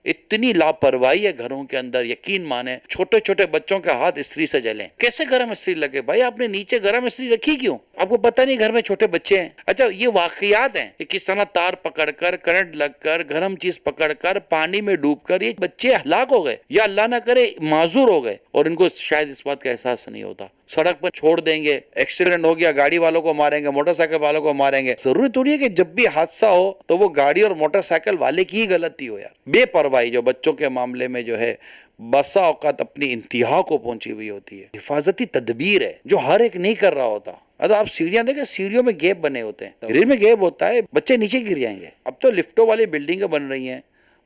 اتنی لاپرواہی ہے گھروں کے اندر، یقین مانے چھوٹے چھوٹے بچوں کے ہاتھ استری سے جلیں. کیسے گرم استری لگے بھائی؟ آپ نے نیچے گرم استری رکھی کیوں؟ آپ کو پتہ نہیں گھر میں چھوٹے بچے ہیں. اچھا یہ واقعات ہیں کہ کس طرح تار پکڑ کر، کرنٹ لگ کر، گرم چیز پکڑ کر، پانی میں ڈوب کر یہ بچے ہلاک ہو گئے یا اللہ نہ کرے معذور ہو گئے، اور ان کو شاید اس بات کا احساس نہیں ہوتا. سڑک پر چھوڑ دیں گے، ایکسیڈنٹ ہو گیا گاڑی والوں کو ماریں گے، موٹر سائیکل والوں کو ماریں گے. ضروری تھوڑی ہے کہ جب بھی حادثہ ہو تو وہ گاڑی اور موٹر سائیکل والے کی ہی غلطی ہو. یار بے پرواہی جو بچوں کے معاملے میں جو ہے بسا اوقات اپنی انتہا کو پہنچی ہوئی ہوتی ہے. حفاظتی تدبیر ہے جو ہر ایک نہیں کر رہا ہوتا. اگر آپ سیڑھیاں دیکھیں، سیڑھیوں میں گیپ بنے ہوتے ہیں، گرل میں گیپ ہوتا ہے، بچے نیچے گر جائیں گے. اب تو لفٹوں والی بلڈنگیں بن رہی ہیں،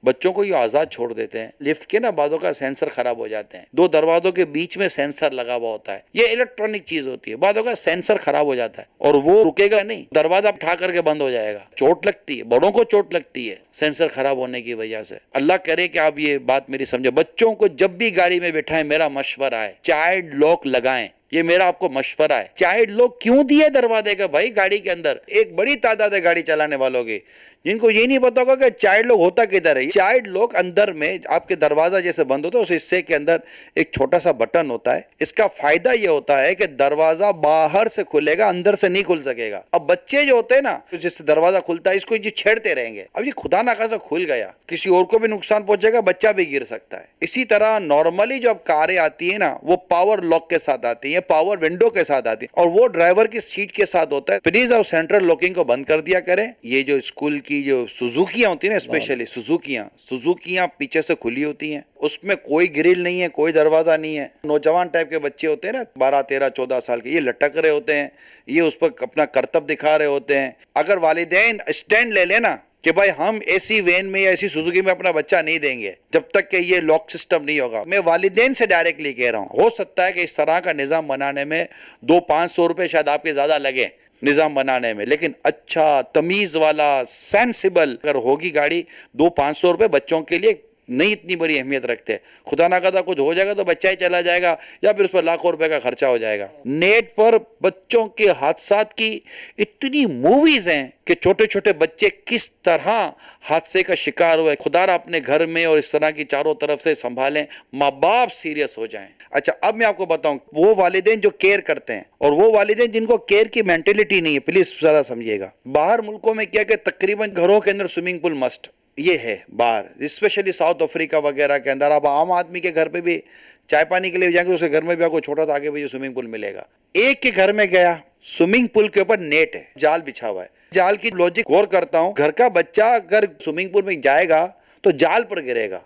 بچوں کو یہ آزاد چھوڑ دیتے ہیں. لفٹ کے نا بعضوں کا سینسر خراب ہو جاتے ہیں، دو دروازوں کے بیچ میں سینسر لگا ہوا ہوتا ہے. یہ الیکٹرانک چیز ہوتی ہے، بعضوں کا سینسر خراب ہو جاتا ہے اور وہ رکے گا نہیں، دروازہ اٹھا کر کے بند ہو جائے گا. چوٹ لگتی ہے، بڑوں کو چوٹ لگتی ہے سینسر خراب ہونے کی وجہ سے. اللہ کرے کہ آپ یہ بات میری سمجھے. بچوں کو جب بھی گاڑی میں بٹھائیں، میرا مشورہ ہے چائلڈ لاک لگائیں. یہ میرا آپ کو مشورہ ہے. چائلڈ لاک کیوں دیے دروازے کا بھائی؟ گاڑی کے اندر ایک بڑی تعداد ہے گاڑی چلانے والوں کی جن کو یہ نہیں پتا ہوگا کہ چائلڈ لاک ہوتا کدھر ہے. چائلڈ لاک اندر میں آپ کے دروازہ جیسے بند ہوتا ہے، اس حصے کے اندر ایک چھوٹا سا بٹن ہوتا ہے. اس کا فائدہ یہ ہوتا ہے کہ دروازہ باہر سے کھلے گا، اندر سے نہیں کھل سکے گا. اب بچے جو ہوتے ہیں نا، جس سے دروازہ کھلتا ہے اس کو یہ چھیڑتے رہیں گے. اب یہ خدا نہ خاصا کھل گیا، کسی اور کو بھی نقصان پہنچے گا، بچہ بھی گر سکتا ہے. اسی طرح نارملی جو اب کاریں آتی ہیں نا، وہ پاور لاک کے ساتھ آتی ہیں، پاور ونڈو کے ساتھ آتی ہیں، اور وہ ڈرائیور کی سیٹ کے ساتھ ہوتا ہے. پلیز آپ سینٹرل لاکنگ کو بند کر دیا کریں. یہ جو اسکول کی جو سوزوکیاں ہوتی ہیں نا، اسپیشلی سوزوکیاں پیچھے سے کھلی ہوتی ہیں، اس میں کوئی گرل نہیں ہے، کوئی دروازہ نہیں ہے. نوجوان ٹائپ کے بچے ہوتے ہیں نا، 12 13 14 سال کے، یہ لٹک رہے ہوتے ہیں، یہ اس پر اپنا کرتب دکھا رہے ہوتے ہیں. اگر والدین اسٹینڈ لے لینا کہ بھائی ہم ایسی وین میں یا ایسی سوزوکی میں اپنا بچہ نہیں دیں گے جب تک کہ یہ لاک سسٹم نہیں ہوگا. میں والدین سے ڈائریکٹلی کہہ رہا ہوں، ہو سکتا ہے کہ اس طرح کا نظام بنانے میں 200-500 روپے شاید آپ کے زیادہ لگے نظام بنانے میں، لیکن اچھا تمیز والا سینسیبل اگر ہوگی گاڑی، 200-500 روپے بچوں کے لیے نہیں اتنی بڑی اہمیت رکھتے. خدا نہ خدا کچھ ہو جائے گا تو بچہ ہی چلا جائے گا یا پھر اس پر لاکھوں روپے کا خرچہ ہو جائے گا. نیٹ پر بچوں کے حادثات کی اتنی موویز ہیں کہ چھوٹے چھوٹے بچے کس طرح حادثے کا شکار ہوئے. خدا را اپنے گھر میں اور اس طرح کی چاروں طرف سے سنبھالیں، ماں باپ سیریس ہو جائیں. اچھا اب میں آپ کو بتاؤں، وہ والدین جو کیئر کرتے ہیں اور وہ والدین جن کو کیئر کی مینٹلٹی نہیں ہے، پلیز ذرا سمجھیے گا. باہر ملکوں میں کیا کہ تقریباً گھروں کے اندر سوئمنگ پول مسٹ یہ ہے باہر، اسپیشلی ساؤتھ افریقہ وغیرہ کے اندر. آپ عام آدمی کے گھر پہ بھی چائے پانی کے لیے جائیں گے، اس کے گھر میں بھی آپ کو چھوٹا سا آگے بھی سوئمنگ پول ملے گا. ایک کے گھر میں گیا، سوئمنگ پول کے اوپر نیٹ ہے، جال بچھا ہوا ہے. جال کی لوجک غور کرتا ہوں، گھر کا بچہ اگر سوئمنگ پول میں جائے گا تو جال پر گرے گا،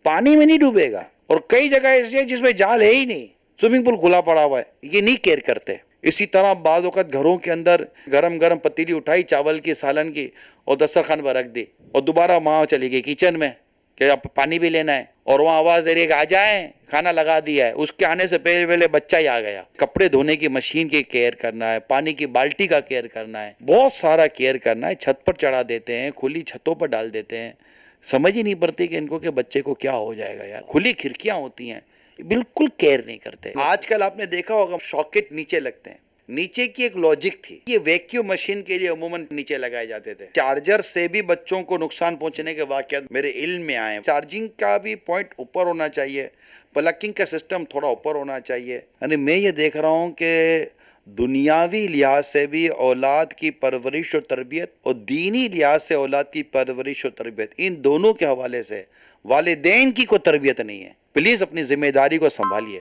پانی میں نہیں ڈوبے گا. اور کئی جگہ ایسی ہے جس میں جال ہے ہی نہیں، سوئمنگ پول کھلا پڑا ہوا ہے. یہ نہیں کیئر کرتے. اسی طرح بعض اوقات گھروں کے اندر گرم گرم پتیلی اٹھائی چاول کی، سالن کی، اور دسترخوان پر رکھ دی، اور دوبارہ ماں چلی گئی کچن میں کہ اب پانی بھی لینا ہے، اور وہاں آواز دے رہی ہے کہ آ جائیں، کھانا لگا دیا ہے. اس کے آنے سے پہلے پہلے بچہ ہی آ گیا. کپڑے دھونے کی مشین کی کیئر کرنا ہے، پانی کی بالٹی کا کیئر کرنا ہے، بہت سارا کیئر کرنا ہے. چھت پر چڑھا دیتے ہیں، کھلی چھتوں پر ڈال دیتے ہیں، سمجھ ہی نہیں پڑتی کہ ان کو کہ بچے کو کیا ہو جائے گا. یار کھلی کھڑکیاں ہوتی ہیں، بالکل کیئر نہیں کرتے. آج کل آپ نے دیکھا ہوگا شاکٹ نیچے لگتے ہیں. نیچے کی ایک لوجک تھی، یہ ویکیوم مشین کے لیے عموماً نیچے لگائے جاتے تھے. چارجر سے بھی بچوں کو نقصان پہنچنے کے واقعات میرے علم میں آئے. چارجنگ کا بھی پوائنٹ اوپر ہونا چاہیے، پلکنگ کا سسٹم تھوڑا اوپر ہونا چاہیے. یعنی میں یہ دیکھ رہا ہوں کہ دنیاوی لحاظ سے بھی اولاد کی پرورش اور تربیت، اور دینی لحاظ سے اولاد کی پرورش اور تربیت، ان دونوں کے حوالے سے والدین کی کوئی تربیت نہیں ہے. پلیز اپنی ذمہ داری کو سنبھالیے.